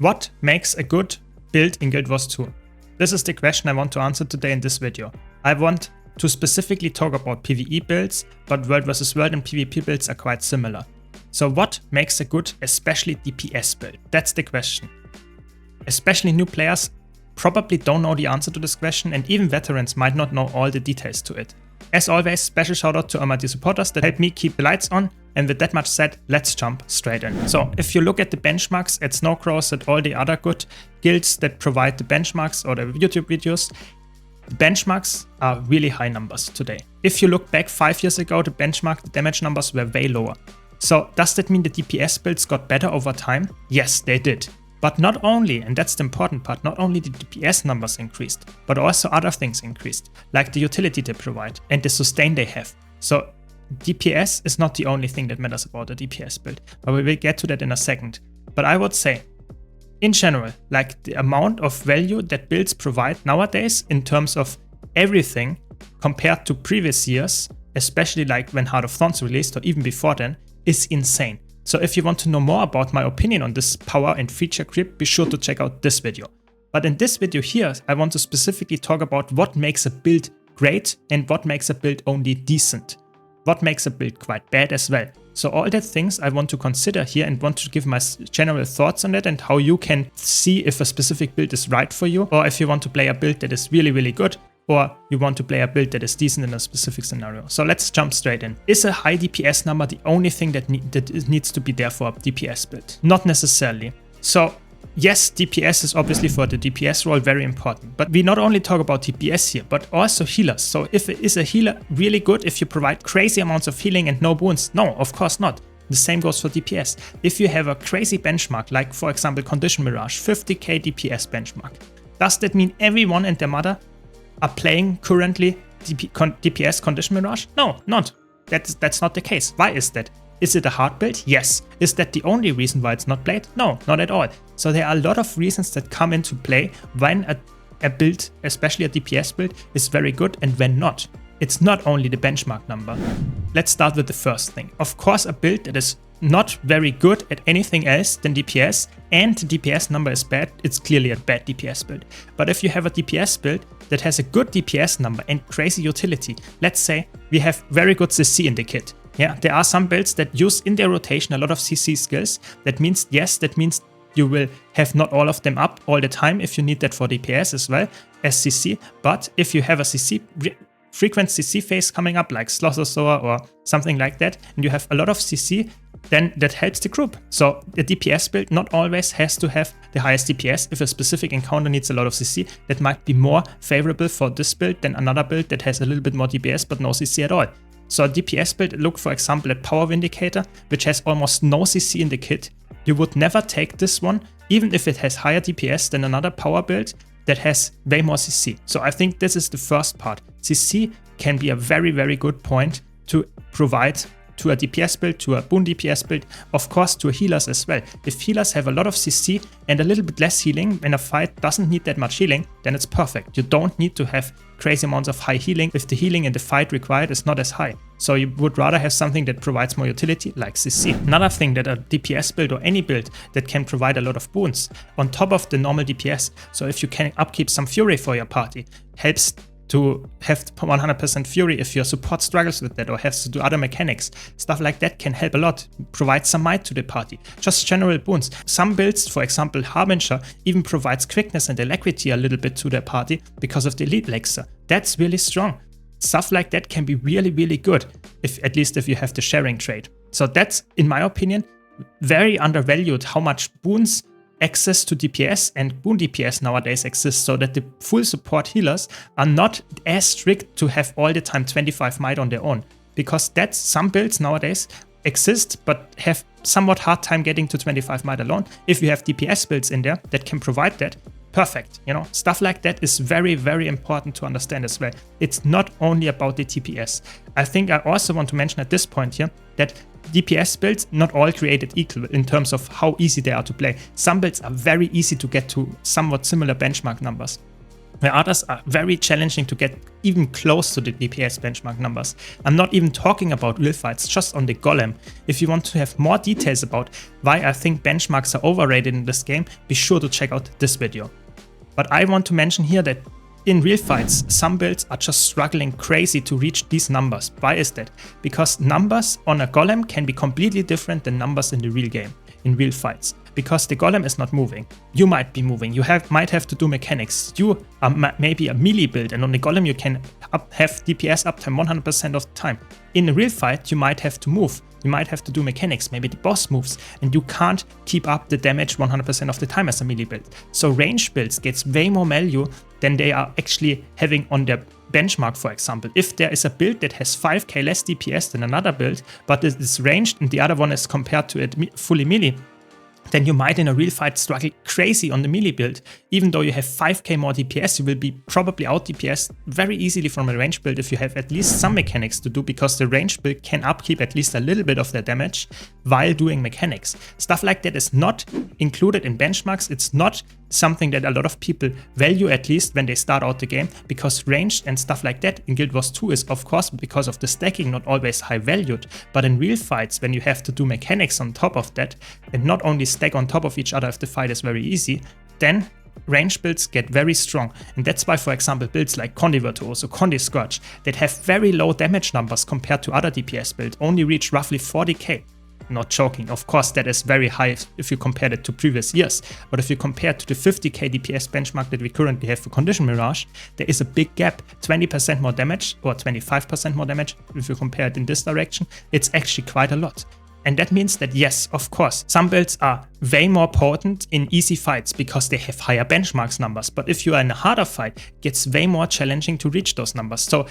What makes a good build in Guild Wars 2? This is the question I want to answer today in this video. I want to specifically talk about PvE builds, but World vs. World and PvP builds are quite similar. So what makes a good, especially DPS build? That's the question. Especially new players probably don't know the answer to this question, and even veterans might not know all the details to it. As always, special shout out to all my supporters that help me keep the lights on, and with that much said, let's jump straight in. So if you look at the benchmarks at Snowcross and all the other good guilds that provide the benchmarks or the YouTube videos, the benchmarks are really high numbers today. If you look back 5 years ago, the benchmark, the damage numbers were way lower. So does that mean the DPS builds got better over time? Yes, they did. But not only, and that's the important part, not only the DPS numbers increased, but also other things increased, like the utility they provide and the sustain they have. So DPS is not the only thing that matters about a DPS build, but we will get to that in a second. But I would say, in general, like the amount of value that builds provide nowadays in terms of everything compared to previous years, especially like when Heart of Thorns released or even before then, is insane. So if you want to know more about my opinion on this power and feature creep, be sure to check out this video. But in this video here, I want to specifically talk about what makes a build great and what makes a build only decent. What makes a build quite bad as well. So all the things I want to consider here and want to give my general thoughts on it and how you can see if a specific build is right for you, or if you want to play a build that is really, really good, or you want to play a build that is decent in a specific scenario. So let's jump straight in. Is a high DPS number the only thing that needs to be there for a DPS build? Not necessarily. So yes, DPS is obviously for the DPS role very important, but we not only talk about DPS here, but also healers. So is a healer really good if you provide crazy amounts of healing and no boons? No, of course not. The same goes for DPS. If you have a crazy benchmark, like for example Condition Mirage, 50k DPS benchmark, does that mean everyone and their mother are playing currently DPS Condition Mirage? No, not. That's not the case. Why is that? Is it a hard build? Yes. Is that the only reason why it's not played? No, not at all. So there are a lot of reasons that come into play when a build, especially a DPS build, is very good and when not. It's not only the benchmark number. Let's start with the first thing. Of course, a build that is not very good at anything else than DPS and the DPS number is bad, it's clearly a bad DPS build. But if you have a DPS build that has a good DPS number and crazy utility, let's say we have very good CC in the kit. Yeah, there are some builds that use in their rotation a lot of CC skills. That means, yes, that means you will have not all of them up all the time if you need that for DPS as well as CC. But if you have a frequent CC phase coming up like Slossosaur or something like that, and you have a lot of CC, then that helps the group. So the DPS build not always has to have the highest DPS. If a specific encounter needs a lot of CC, that might be more favorable for this build than another build that has a little bit more DPS but no CC at all. So a DPS build, look for example at Power Vindicator, which has almost no CC in the kit. You would never take this one, even if it has higher DPS than another power build that has way more CC. So I think this is the first part. CC can be a very, very good point to provide to a DPS build, to a Boon DPS build, of course to healers as well. If healers have a lot of CC and a little bit less healing when a fight doesn't need that much healing, then it's perfect. You don't need to have crazy amounts of high healing if the healing in the fight required is not as high. So you would rather have something that provides more utility like CC. Another thing that a DPS build or any build that can provide a lot of boons on top of the normal DPS. So if you can upkeep some Fury for your party, helps to have 100% Fury if your support struggles with that or has to do other mechanics. Stuff like that can help a lot, provide some might to the party. Just general boons. Some builds, for example Harbinger, even provides quickness and alacrity a little bit to their party because of the Elite Elixir. That's really strong. Stuff like that can be really, really good, at least if you have the sharing trait. So that's, in my opinion, very undervalued how much boons access to DPS and Boon DPS nowadays exists, so that the full support healers are not as strict to have all the time 25 might on their own, because that's some builds nowadays exist but have somewhat hard time getting to 25 might alone. If you have DPS builds in there that can provide that, perfect. You know, stuff like that is very, very important to understand as well. It's not only about the DPS. I think I also want to mention at this point here that DPS builds not all created equal in terms of how easy they are to play. Some builds are very easy to get to somewhat similar benchmark numbers. where others are very challenging to get even close to the DPS benchmark numbers. I'm not even talking about real fights, just on the Golem. If you want to have more details about why I think benchmarks are overrated in this game, be sure to check out this video. But I want to mention here that in real fights, some builds are just struggling crazy to reach these numbers. Why is that? Because numbers on a Golem can be completely different than numbers in the real game, in real fights. Because the Golem is not moving. You might be moving. You might have to do mechanics. You are maybe a melee build, and on the Golem you can have DPS uptime 100% of the time. In a real fight, you might have to move. You might have to do mechanics. Maybe the boss moves, and you can't keep up the damage 100% of the time as a melee build. So range builds gets way more value than they are actually having on their benchmark, for example. If there is a build that has 5k less DPS than another build, but it is ranged and the other one is compared to it fully melee, then you might in a real fight struggle crazy on the melee build. Even though you have 5k more DPS, you will be probably out DPS very easily from a range build if you have at least some mechanics to do, because the range build can upkeep at least a little bit of their damage while doing mechanics. Stuff like that is not included in benchmarks. It's not something that a lot of people value, at least when they start out the game, because ranged and stuff like that in Guild Wars 2 is, of course, because of the stacking, not always high valued. But in real fights, when you have to do mechanics on top of that, and not only stack on top of each other if the fight is very easy, then range builds get very strong. And that's why, for example, builds like Condi Virtuoso, Condi Scourge, that have very low damage numbers compared to other DPS builds, only reach roughly 40k. Not joking, of course that is very high if you compare it to previous years, but if you compare to the 50k DPS benchmark that we currently have for Condition Mirage, there is a big gap, 20% more damage or 25% more damage. If you compare it in this direction, it's actually quite a lot. And that means that yes, of course, some builds are way more potent in easy fights because they have higher benchmarks numbers, but if you are in a harder fight, it gets way more challenging to reach those numbers. So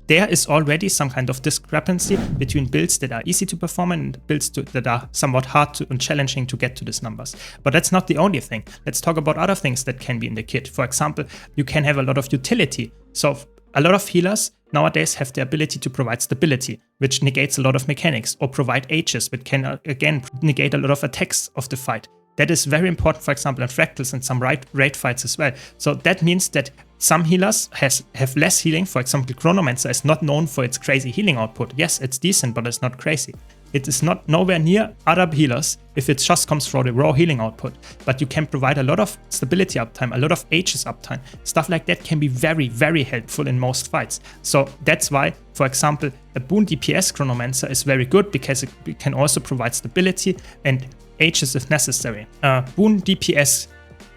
there is already some kind of discrepancy between builds that are easy to perform and builds that are somewhat hard and challenging to get to these numbers. But that's not the only thing. Let's talk about other things that can be in the kit. For example, you can have a lot of utility. So a lot of healers nowadays have the ability to provide stability, which negates a lot of mechanics, or provide H's, which can again negate a lot of attacks of the fight. That is very important, for example, in fractals and some raid fights as well. So that means that some healers have less healing. For example, Chronomancer is not known for its crazy healing output. Yes, it's decent, but it's not crazy. It is not nowhere near other healers if it just comes from the raw healing output. But you can provide a lot of stability uptime, a lot of H's uptime. Stuff like that can be very, very helpful in most fights. So that's why, for example, a Boon DPS Chronomancer is very good, because it can also provide stability and H's if necessary. Boon DPS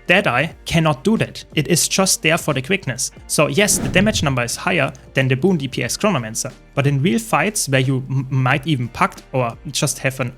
Deadeye cannot do that. It is just there for the quickness. So yes, the damage number is higher than the Boon DPS Chronomancer, but in real fights where you might even pact or just have an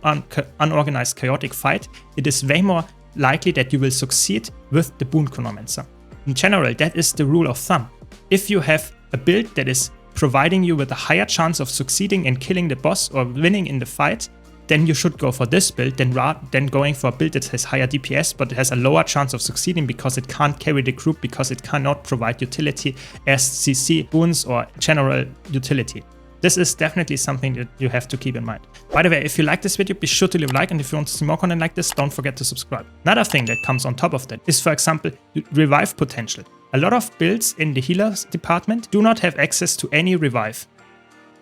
unorganized chaotic fight, it is way more likely that you will succeed with the Boon Chronomancer. In general, that is the rule of thumb. If you have a build that is providing you with a higher chance of succeeding and killing the boss or winning in the fight, then you should go for this build than going for a build that has higher DPS but has a lower chance of succeeding because it can't carry the group, because it cannot provide utility as CC, Boons, or general utility. This is definitely something that you have to keep in mind. By the way, if you like this video, be sure to leave a like, and if you want to see more content like this, don't forget to subscribe. Another thing that comes on top of that is, for example, revive potential. A lot of builds in the healers department do not have access to any revive.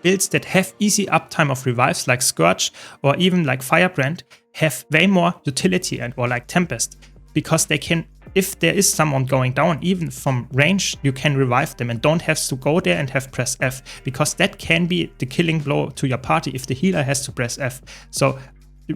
Builds that have easy uptime of revives like Scourge or even like Firebrand have way more utility or like Tempest, because they can, if there is someone going down, even from range, you can revive them and don't have to go there and have press F, because that can be the killing blow to your party if the healer has to press F. So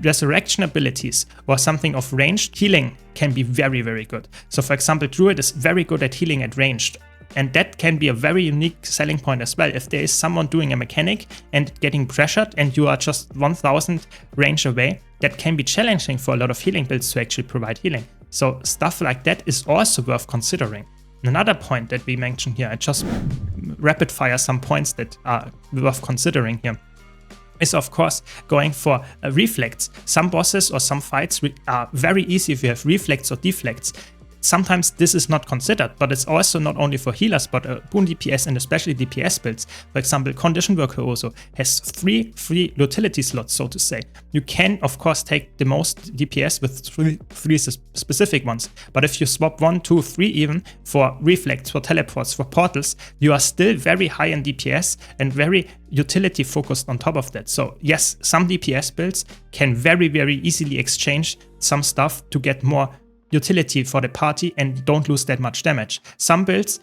resurrection abilities or something of ranged healing can be very, very good. So for example, Druid is very good at healing at ranged. And that can be a very unique selling point as well. If there is someone doing a mechanic and getting pressured and you are just 1000 range away, that can be challenging for a lot of healing builds to actually provide healing. So stuff like that is also worth considering. Another point that we mentioned here, I just rapid fire some points that are worth considering here, is of course going for reflects. Some bosses or some fights are very easy if you have reflects or deflects. sometimes this is not considered, but it's also not only for healers, but Boon DPS and especially DPS builds. For example, Condition Virtuoso has 3 free utility slots, so to say. You can, of course, take the most DPS with three specific ones, but if you swap 1, 2, 3 even for reflects, for teleports, for portals, you are still very high in DPS and very utility focused on top of that. So yes, some DPS builds can very, very easily exchange some stuff to get more utility for the party and don't lose that much damage. Some builds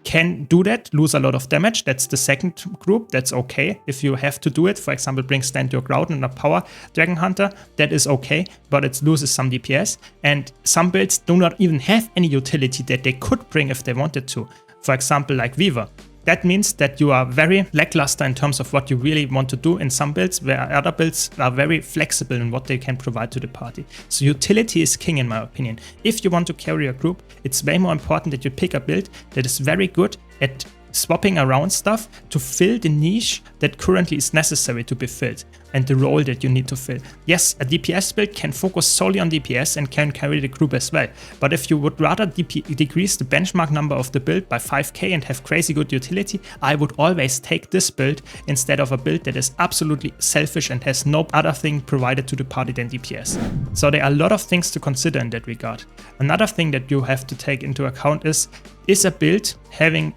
can do that, lose a lot of damage. That's the second group. That's okay if you have to do it. For example, bring Stand Your Ground and a Power Dragon Hunter. That is okay, but it loses some DPS. And some builds do not even have any utility that they could bring if they wanted to. For example, like Weaver. That means that you are very lackluster in terms of what you really want to do in some builds, where other builds are very flexible in what they can provide to the party. So utility is king in my opinion. If you want to carry a group, it's way more important that you pick a build that is very good at swapping around stuff to fill the niche that currently is necessary to be filled and the role that you need to fill. Yes, a DPS build can focus solely on DPS and can carry the group as well, but if you would rather decrease the benchmark number of the build by 5k and have crazy good utility, I would always take this build instead of a build that is absolutely selfish and has no other thing provided to the party than DPS. So there are a lot of things to consider in that regard. Another thing that you have to take into account is a build having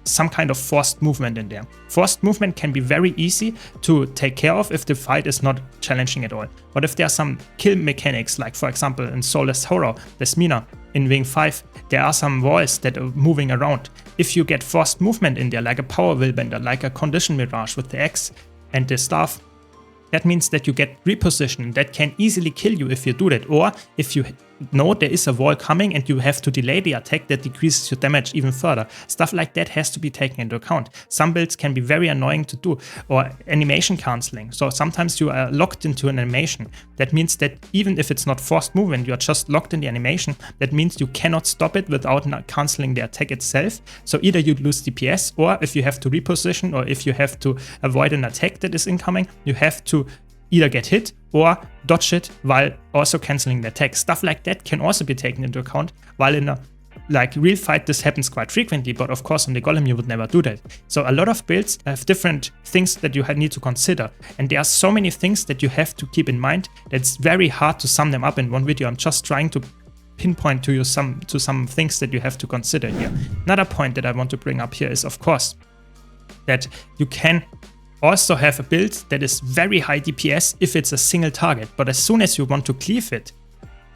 some kind of forced movement in there. Forced movement can be very easy to take care of if the fight is not challenging at all. But if there are some kill mechanics, like for example in Soulless Horror, Desmina, in Wing 5, there are some walls that are moving around. If you get forced movement in there, like a Power Willbender, like a Condition Mirage with the X and the Staff, that means that you get repositioned. That can easily kill you if you do that. Or if you know there is a wall coming and you have to delay the attack, that decreases your damage even further. Stuff like that has to be taken into account. Some builds can be very annoying to do. Or animation cancelling. So sometimes you are locked into an animation. That means that even if it's not forced movement, you are just locked in the animation. That means you cannot stop it without cancelling the attack itself. So either you lose DPS, or if you have to reposition, or if you have to avoid an attack that is incoming, you have to either get hit or dodge it while also cancelling the attack. Stuff like that can also be taken into account, while in a real fight this happens quite frequently, but of course on the Golem you would never do that. So a lot of builds have different things that you need to consider, and there are so many things that you have to keep in mind that it's very hard to sum them up in one video. I'm just trying to pinpoint to you some things that you have to consider here. Another point that I want to bring up here is, of course, that you can also have a build that is very high DPS if it's a single target, but as soon as you want to cleave it,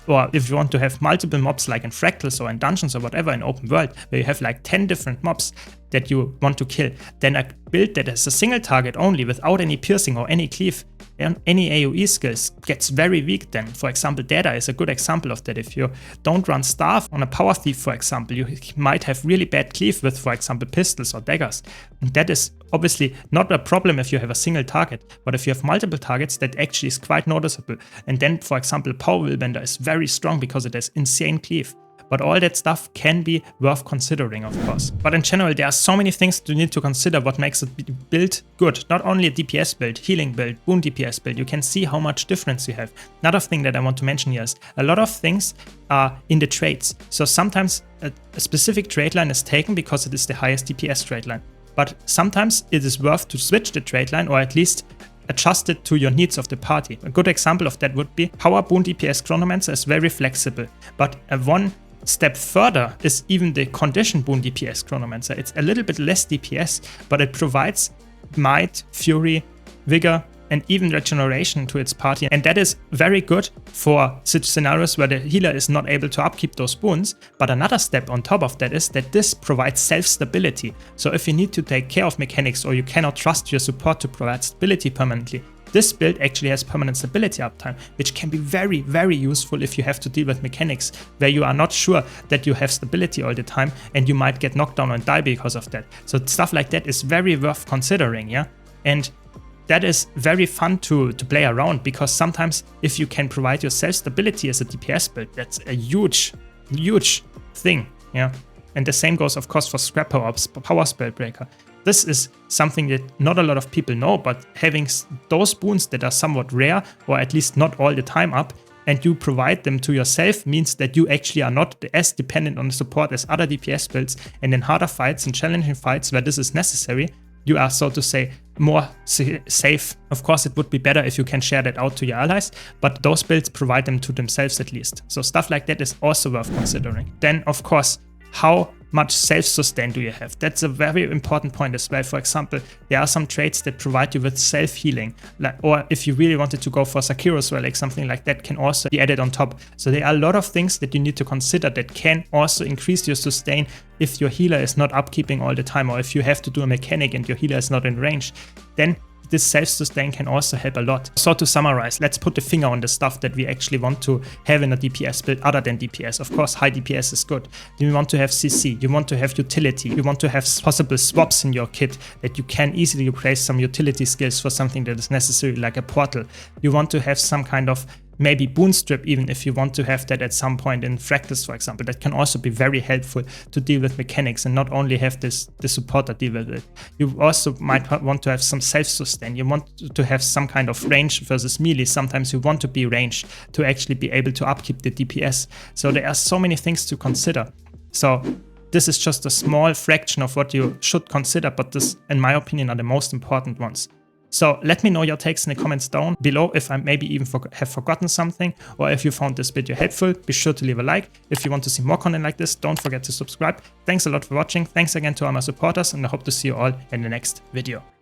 or if you want to have multiple mobs like in Fractals or in dungeons or whatever in open world, where you have like 10 different mobs that you want to kill, then a build that is a single target only without any piercing or any cleave and any AoE skills gets very weak then. For example, Data is a good example of that. If you don't run Staff on a Power Thief, for example, you might have really bad cleave with, for example, pistols or daggers. And that is obviously not a problem if you have a single target, but if you have multiple targets, that actually is quite noticeable. And then, for example, Power Willbender is very strong because it has insane cleave. But all that stuff can be worth considering, of course. But in general, there are so many things you need to consider what makes a build good. Not only a DPS build, healing build, Boon DPS build. You can see how much difference you have. Another thing that I want to mention here is a lot of things are in the traits. So sometimes a specific trait line is taken because it is the highest DPS trait line. But sometimes it is worth to switch the trait line, or at least adjust it to your needs of the party. A good example of that would be Power Boon DPS Chronomancer is very flexible, but one step further is even the Condition Boon DPS Chronomancer. It's a little bit less DPS, but it provides might, fury, vigor, and even regeneration to its party. And that is very good for such scenarios where the healer is not able to upkeep those boons. But another step on top of that is that this provides self-stability. So if you need to take care of mechanics, or you cannot trust your support to provide stability permanently, this build actually has permanent stability uptime, which can be very, very useful if you have to deal with mechanics where you are not sure that you have stability all the time and you might get knocked down and die because of that. So stuff like that is very worth considering, yeah? And that is very fun to play around, because sometimes if you can provide yourself stability as a DPS build, that's a huge, huge thing, yeah? And the same goes, of course, for Scrap Power Spellbreaker. This is something that not a lot of people know, but having those boons that are somewhat rare, or at least not all the time up, and you provide them to yourself means that you actually are not as dependent on support as other DPS builds, and in harder fights and challenging fights where this is necessary, you are, so to say, more safe. Of course, it would be better if you can share that out to your allies, but those builds provide them to themselves at least. So stuff like that is also worth considering. Then, of course, how much self-sustain do you have? That's a very important point as well. For example, there are some traits that provide you with self-healing, or if you really wanted to go for Sakiro's relic, something like that can also be added on top. So there are a lot of things that you need to consider that can also increase your sustain if your healer is not upkeeping all the time, or if you have to do a mechanic and your healer is not in range. Then this self-sustain can also help a lot. So to summarize, let's put the finger on the stuff that we actually want to have in a DPS build other than DPS. Of course, high DPS is good. You want to have CC, you want to have utility, you want to have possible swaps in your kit that you can easily replace some utility skills for something that is necessary, like a portal. You want to have some kind of maybe boon strip, even if you want to have that at some point in Fractus, for example. That can also be very helpful to deal with mechanics and not only have the supporter deal with it. You also might want to have some self-sustain. You want to have some kind of range versus melee. Sometimes you want to be ranged to actually be able to upkeep the DPS. So there are so many things to consider. So this is just a small fraction of what you should consider, but this, in my opinion, are the most important ones. So let me know your takes in the comments down below if I maybe even have forgotten something, or if you found this video helpful. Be sure to leave a like. If you want to see more content like this, don't forget to subscribe. Thanks a lot for watching. Thanks again to all my supporters, and I hope to see you all in the next video.